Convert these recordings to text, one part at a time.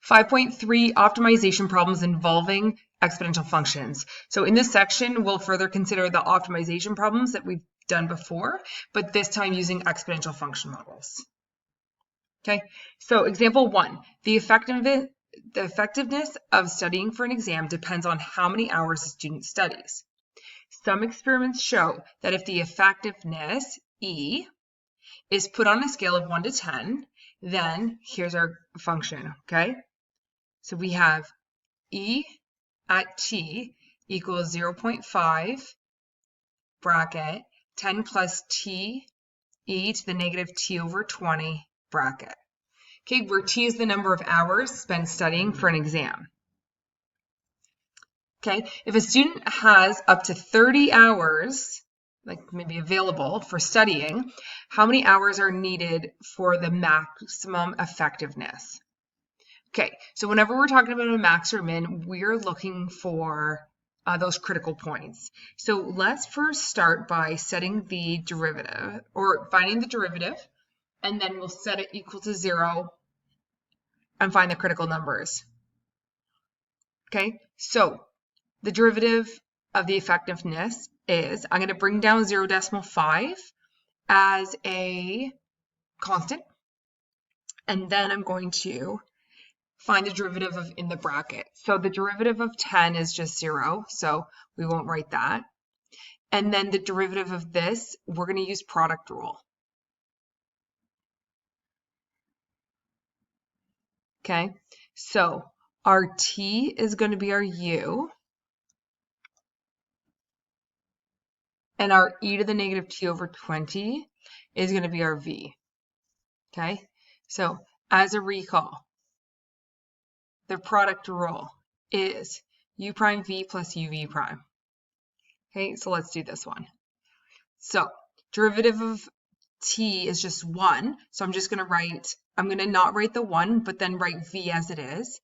5.3 optimization problems involving exponential functions. So in this section, we'll further consider the optimization problems that we've done before, but this time using exponential function models. Okay, so example 1, the effectiveness of studying for an exam depends on how many hours a student studies. Some experiments show that if the effectiveness, E, is put on a scale of 1 to 10, then here's our function, okay? So we have E at t equals 0.5 bracket 10 plus t e to the negative t over 20 bracket. Okay, where t is the number of hours spent studying for an exam. Okay, if a student has up to 30 hours, like maybe available for studying, how many hours are needed for the maximum effectiveness? Okay, so whenever we're talking about a max or min, we're looking for those critical points. So let's first start by setting the derivative, or finding the derivative, and then we'll set it equal to 0 and find the critical numbers. Okay, so the derivative of the effectiveness is, I'm going to bring down 0.5 as a constant, and then I'm going to find the derivative of in the bracket. So the derivative of 10 is just 0, so we won't write that. And then the derivative of this, we're going to use product rule. Okay, so our t is going to be our u, and our e to the negative t over 20 is going to be our v. Okay, so as a recall, the product rule is u prime v plus uv prime. Okay, so let's do this one. So derivative of t is just 1, so I'm just going to write, I'm going to not write the 1, but then write v as it is,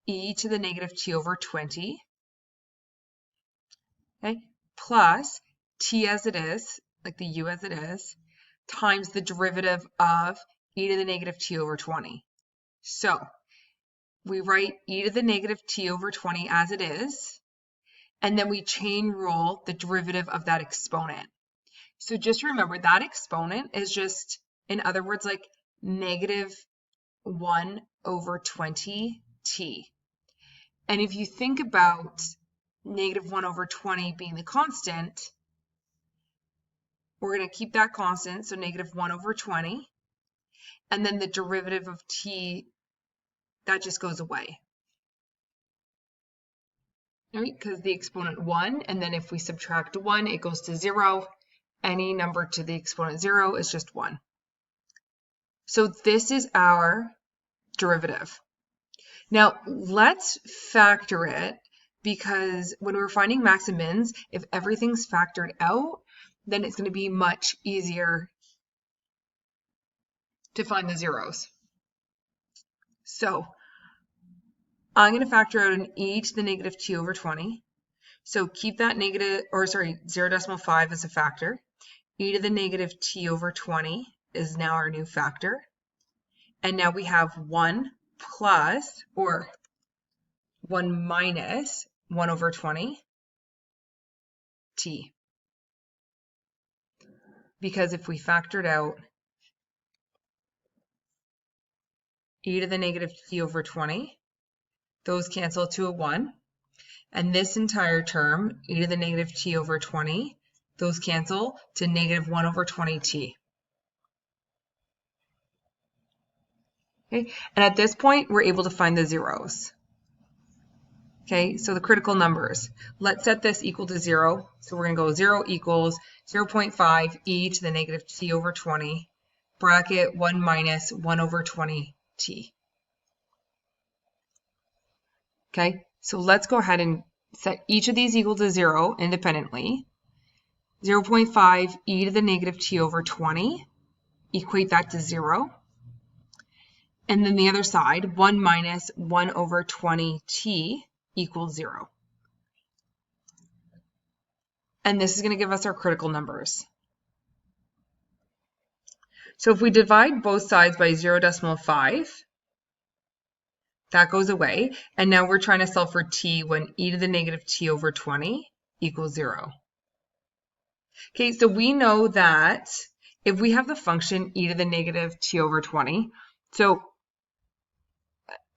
e to the negative t over 20, okay, plus t as it is, like the u as it is, times the derivative of e to the negative t over 20. So we write e to the negative t over 20 as it is, and then we chain rule the derivative of that exponent. So just remember that exponent is just, in other words, like negative 1 over 20t. And if you think about negative 1 over 20 being the constant, we're going to keep that constant, so negative 1 over 20. And then the derivative of t, that just goes away. Right? Because the exponent 1, and then if we subtract 1, it goes to 0. Any number to the exponent 0 is just 1. So this is our derivative. Now let's factor it, because when we're finding max and mins, if everything's factored out, then it's going to be much easier to find the zeros. So I'm going to factor out an e to the negative t over 20. So keep that 0.5 as a factor. E to the negative t over 20 is now our new factor. And now we have 1 plus, or 1 minus 1 over 20 t. Because if we factored out e to the negative t over 20, those cancel to a 1. And this entire term, e to the negative t over 20, those cancel to negative 1 over 20t. Okay, and at this point, we're able to find the zeros. Okay, so the critical numbers. Let's set this equal to 0. So we're going to go 0 equals 0.5 e to the negative t over 20, bracket 1 minus 1 over 20t. Okay, so let's go ahead and set each of these equal to 0 independently. 0.5 e to the negative t over 20, equate that to 0. And then the other side, 1 minus 1 over 20t equals 0. And this is going to give us our critical numbers. So if we divide both sides by 0.5, That goes away. And now we're trying to solve for t when e to the negative t over 20 equals 0. Okay, so we know that if we have the function e to the negative t over 20, so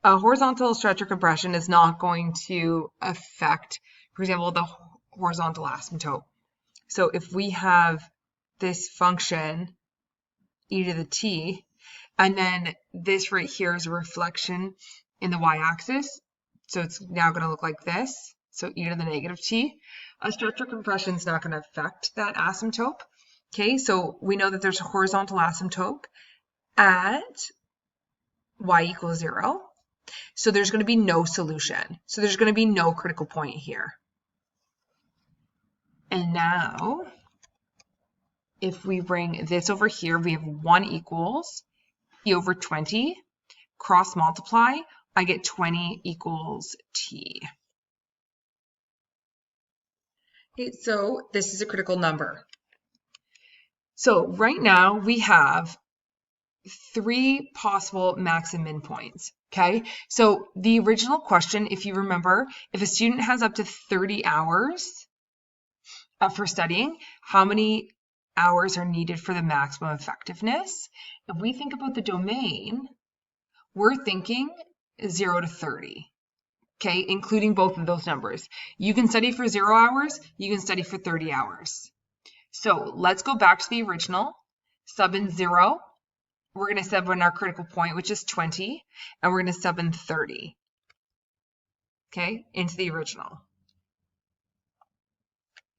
a horizontal stretch or compression is not going to affect, for example, the horizontal asymptote. So if we have this function e to the t, and then this right here is a reflection in the y-axis, so it's now going to look like this, so e to the negative t. A stretch or compression is not going to affect that asymptote. Okay, so we know that there's a horizontal asymptote at y equals 0. So there's going to be no solution. So there's going to be no critical point here. And now, if we bring this over here, we have 1 equals e over 20, cross multiply, I get 20 equals t. Okay, so this is a critical number. So right now we have 3 possible max and min points. Okay, so the original question, if you remember, if a student has up to 30 hours for studying, how many hours are needed for the maximum effectiveness? If we think about the domain, we're thinking 0 to 30. Okay, including both of those numbers. You can study for 0 hours, you can study for 30 hours. So let's go back to the original, sub in 0. We're going to sub in our critical point, which is 20, and we're going to sub in 30, okay, into the original.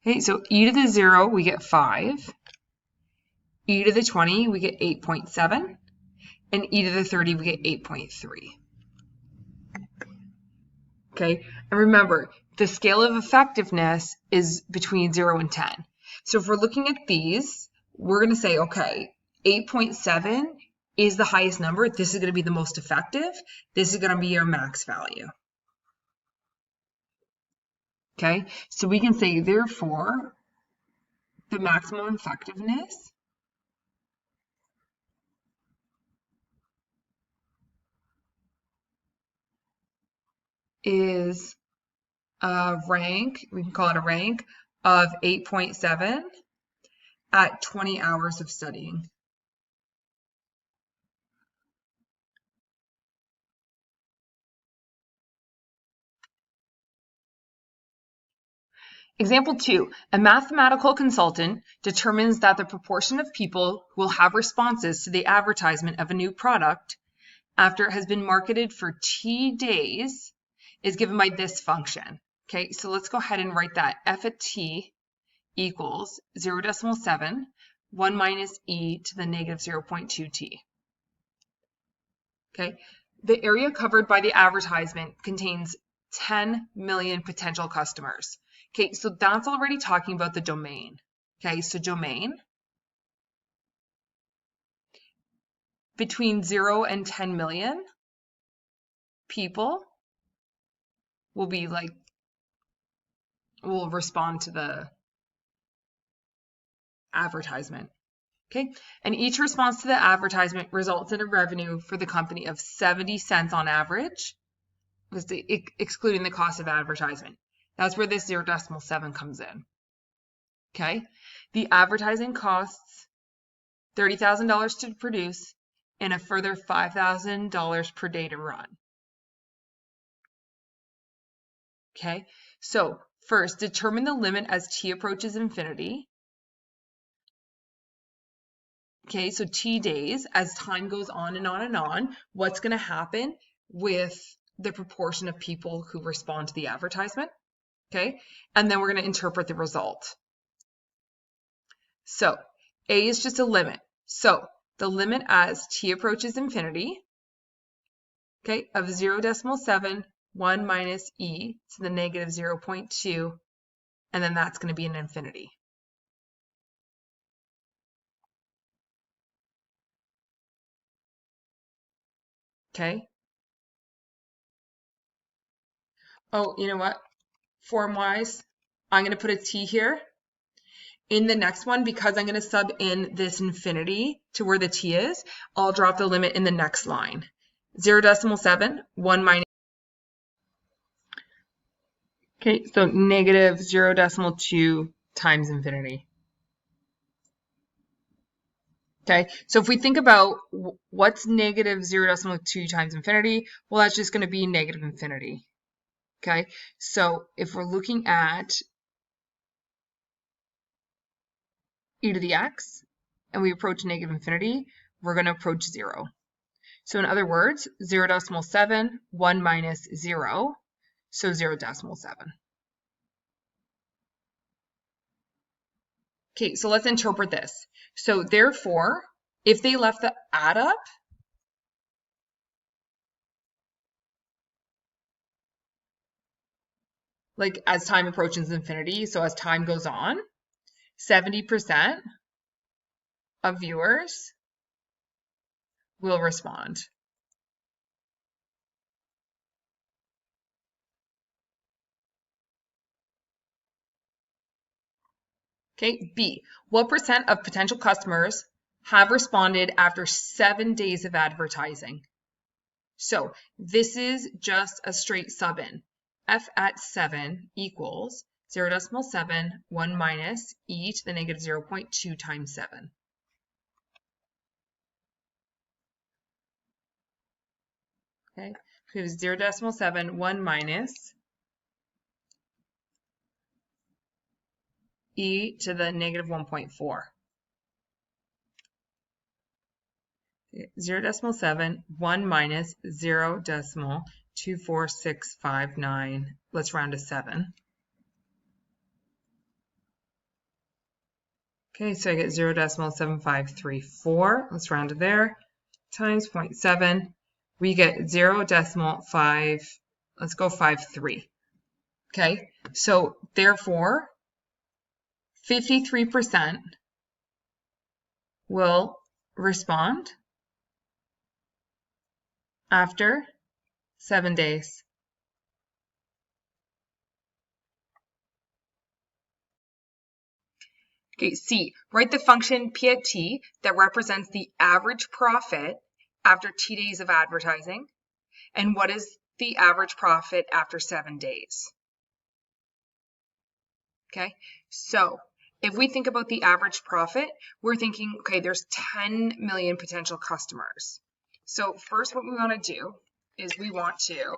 Okay, so e to the 0, we get 5. E to the 20, we get 8.7. And e to the 30, we get 8.3. Okay, and remember, the scale of effectiveness is between 0 and 10. So if we're looking at these, we're going to say, okay, 8.7 is the highest number. This is going to be the most effective. This is going to be your max value. Okay, so we can say, therefore, the maximum effectiveness is a rank, we can call it a rank, of 8.7 at 20 hours of studying. Example 2, a mathematical consultant determines that the proportion of people who will have responses to the advertisement of a new product after it has been marketed for t days is given by this function. Okay, so let's go ahead and write that. F at t equals 0.7, 1 minus e to the negative 0.2 t. Okay, the area covered by the advertisement contains 10 million potential customers. Okay, so that's already talking about the domain. Okay, so domain between 0 and 10 million people will be like, will respond to the advertisement. Okay, and each response to the advertisement results in a revenue for the company of 70 cents on average, excluding the cost of advertisement. That's where this 0.7 comes in. Okay, the advertising costs $30,000 to produce and a further $5,000 per day to run. Okay, so first, determine the limit as t approaches infinity. Okay, so t days, as time goes on and on and on, what's going to happen with the proportion of people who respond to the advertisement? Okay, and then we're going to interpret the result. So a is just a limit. So the limit as t approaches infinity, okay, of 0.7, 1 minus e to the negative 0.2, and then that's going to be an infinity. Okay. Oh, you know what? Form-wise, I'm going to put a t here. In the next one, because I'm going to sub in this infinity to where the t is, I'll drop the limit in the next line. 0.7, 1 minus. Okay, so negative 0.2 times infinity. Okay, so if we think about what's negative 0.2 times infinity, well, that's just going to be negative infinity. Okay, so if we're looking at e to the x and we approach negative infinity, we're going to approach 0. So in other words, 0.7, 1 minus 0, so 0.7. Okay, so let's interpret this. So therefore, if they left the add up, like as time approaches infinity, so as time goes on, 70% of viewers will respond. Okay, B, what percent of potential customers have responded after 7 days of advertising? So this is just a straight sub in. F at 7 equals 0.7, 1 minus e to the negative 0.2 times 7. Okay, so it was 0.7, 1 minus e to the negative 1.4. 0.7, 1 minus 0.24659. Let's round to 7. Okay, so I get 0.7534. Let's round to there. Times 0.7. We get 0.5. Let's go 53. Okay, so therefore, 53% will respond after 7 days. Okay, C, write the function P at T that represents the average profit after T days of advertising, and what is the average profit after 7 days? Okay, so if we think about the average profit, we're thinking, okay, there's 10 million potential customers. So first what we want to do is we want to,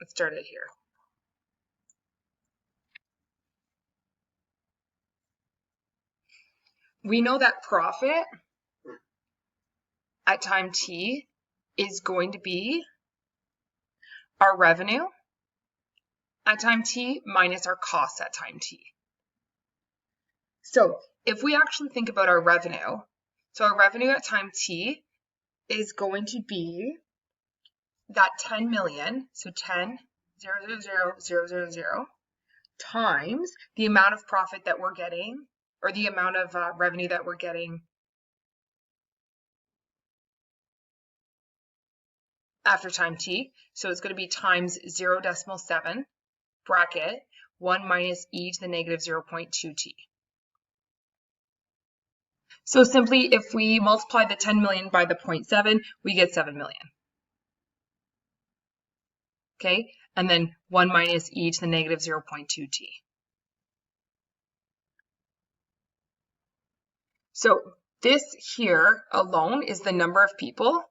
let's start it here. We know that profit at time t is going to be our revenue at time t minus our costs at time t. So if we actually think about our revenue, so our revenue at time t is going to be that 10 million, so 10, 0, times the amount of profit that we're getting, or the amount of revenue that we're getting after time t. So it's going to be times 0.7 bracket 1 minus e to the negative 0.2 t. So simply, if we multiply the 10 million by the 0.7, we get 7 million. Okay, and then 1 minus e to the negative 0.2 t. So this here alone is the number of people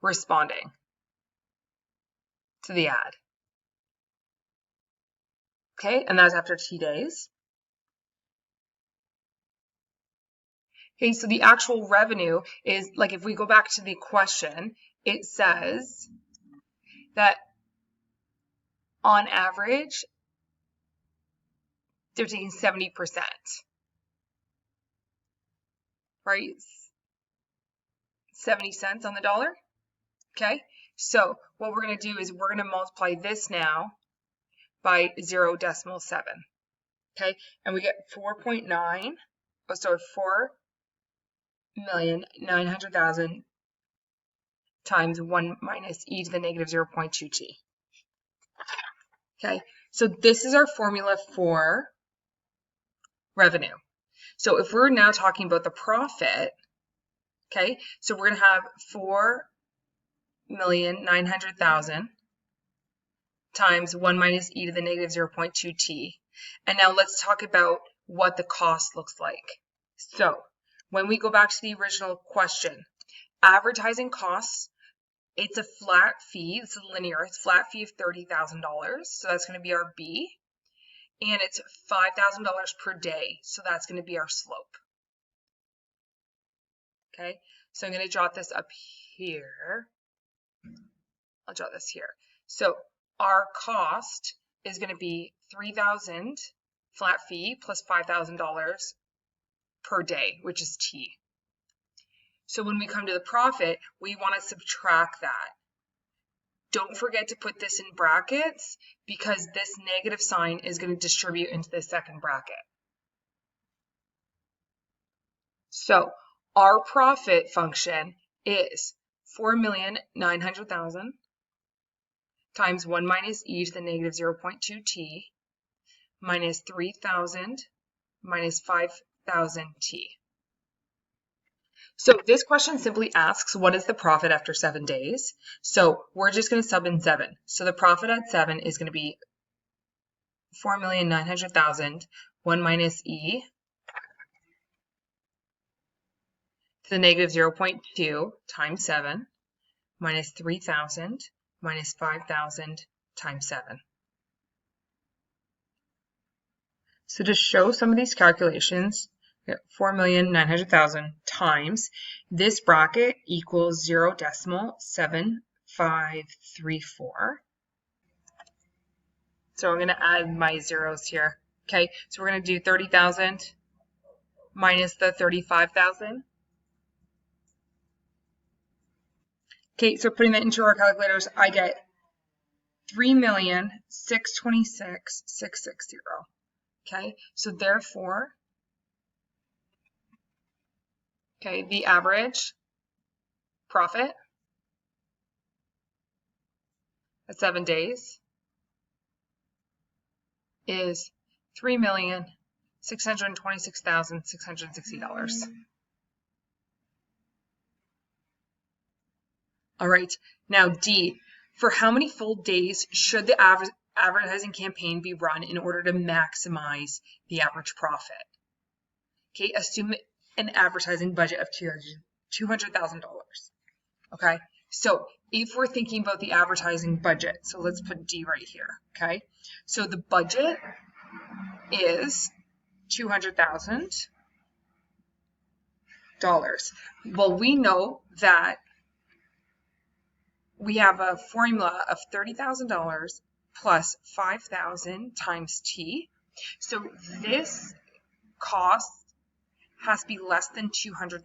responding to the ad. Okay, and that's after t days. Okay, so the actual revenue is, like, if we go back to the question, it says that on average, they're taking 70%, right? 70 cents on the dollar. Okay, so what we're going to do is we're going to multiply this now by 0.7. Okay, and we get 4.9, oh, sorry, 4,900,000 times 1 minus e to the negative 0.2 t. Okay, so this is our formula for revenue. So if we're now talking about the profit, Okay, so we're going to have 4,900,000 times 1 minus e to the negative 0.2t. And now let's talk about what the cost looks like. So when we go back to the original question, advertising costs, it's a flat fee, it's a linear, it's a flat fee of $30,000. So that's going to be our B. And it's $5,000 per day. So that's going to be our slope. Okay, so I'm going to jot this up here. I'll jot this here. So our cost is going to be $3,000 flat fee plus $5,000 per day, which is T. So when we come to the profit, we want to subtract that. Don't forget to put this in brackets because this negative sign is going to distribute into the second bracket. So our profit function is 4,900,000 times 1 minus e to the negative 0.2t minus 3,000 minus 5,000t. So this question simply asks, what is the profit after 7 days? So we're just going to sub in 7. So the profit at 7 is going to be 4,900,000, 1 minus e to the negative 0.2 times 7 minus 3,000 minus 5,000 times 7. So to show some of these calculations, 4,900,000 times this bracket equals 0.7534. So I'm going to add my zeros here. Okay, so we're going to do 30,000 minus the 35,000. Okay, so putting that into our calculators, I get 3,626,660. Okay, so therefore, okay, the average profit at 7 days is $3,626,660. All right, now D, for how many full days should the advertising campaign be run in order to maximize the average profit? Okay, assume an advertising budget of $200,000. Okay, so if we're thinking about the advertising budget, so let's put D right here. Okay, so the budget is $200,000. Well, we know that we have a formula of $30,000 plus 5,000 times T. So this cost has to be less than $200,000.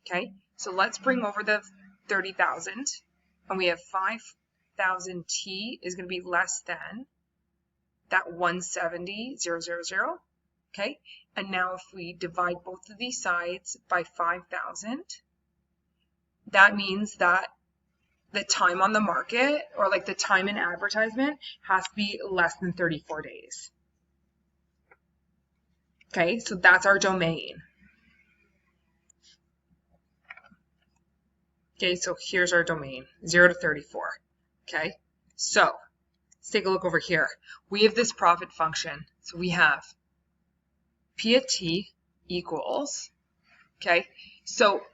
Okay, so let's bring over the 30,000 and we have 5,000 T is going to be less than that 170,000. Okay, and now if we divide both of these sides by 5,000, that means that the time on the market, or like the time in advertisement, has to be less than 34 days. Okay, so that's our domain. Okay, so here's our domain, 0 to 34. Okay, so let's take a look over here. We have this profit function. So we have P of T equals, okay, so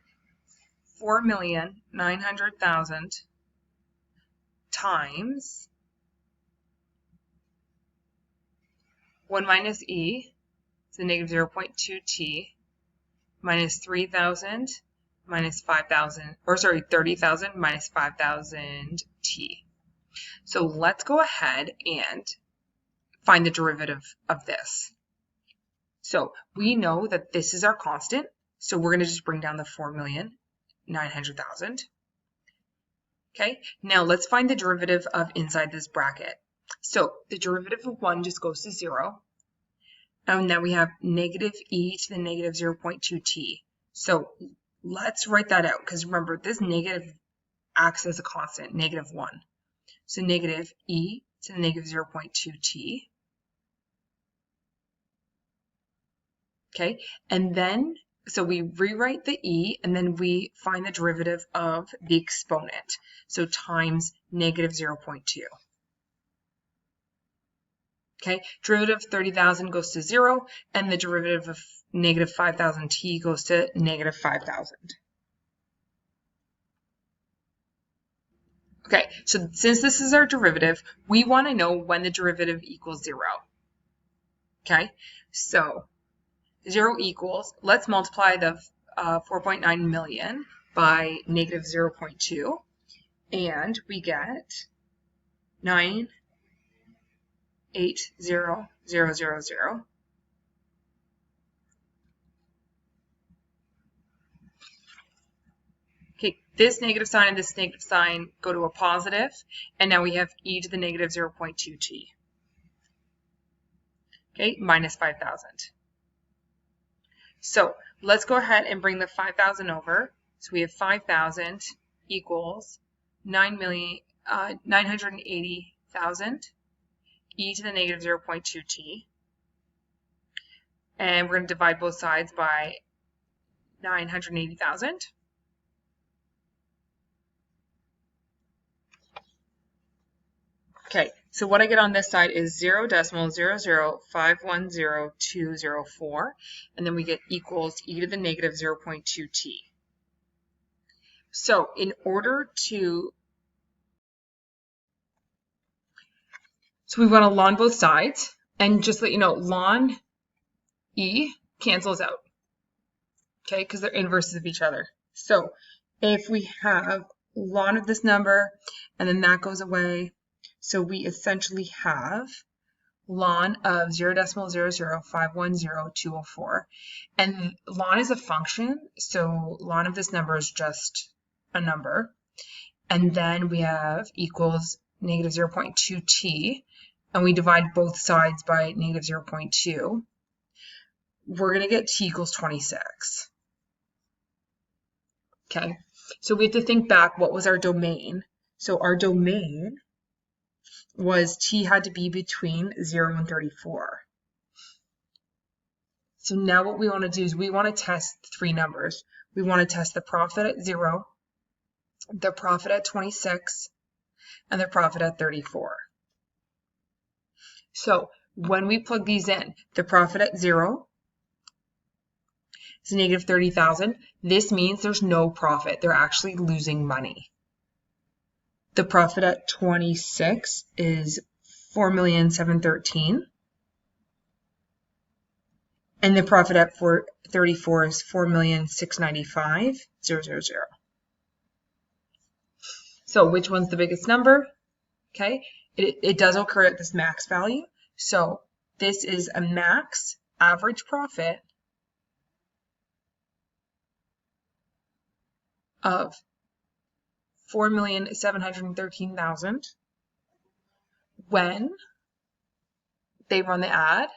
4,900,000 times 1 minus e to the negative 0.2t minus 3,000 minus 5,000, or sorry, 30,000 minus 5,000 t. So let's go ahead and find the derivative of this. So we know that this is our constant, so we're going to just bring down the 4,900,000. Okay, now let's find the derivative of inside this bracket. So the derivative of 1 just goes to 0. And now we have negative e to the negative 0.2t. So let's write that out, because remember, this negative acts as a constant, negative 1. So negative e to the negative 0.2t. Okay, and then, So we rewrite the e, and then we find the derivative of the exponent. So times negative 0.2. Okay, derivative of 30,000 goes to 0, and the derivative of negative 5,000 t goes to negative 5,000. Okay, so since this is our derivative, we want to know when the derivative equals 0. Okay, so 0 equals, let's multiply the 4.9 million by negative 0.2, and we get 9,800,000. Okay, this negative sign and this negative sign go to a positive, and now we have e to the negative 0.2t. Okay, minus 5,000. So let's go ahead and bring the 5,000 over. So we have 5,000 equals 980,000 e to the negative 0.2t. And we're going to divide both sides by 980,000. Okay, so what I get on this side is 0.00510,204, and then we get equals e to the negative 0.2t. So in order to, so we want to ln both sides, and just let you know, ln e cancels out, okay, because they're inverses of each other. So if we have ln of this number, and then that goes away, so we essentially have ln of 0.00510,204. And ln is a function, so ln of this number is just a number. And then we have equals negative 0.2t, and we divide both sides by negative 0.2. We're going to get t equals 26. Okay, so we have to think back, what was our domain? So our domain was t had to be between 0 and 34. So now what we want to do is we want to test three numbers. We want to test the profit at 0, the profit at 26, and the profit at 34. So when we plug these in, the profit at 0 is negative 30,000. This means there's no profit. They're actually losing money. The profit at 26 is 4,713,000. And the profit at 34 is 4,695,000. So which one's the biggest number? Okay, it does occur at this max value. So this is a max average profit of 4,713,000 when they run the ad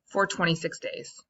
for 26 days.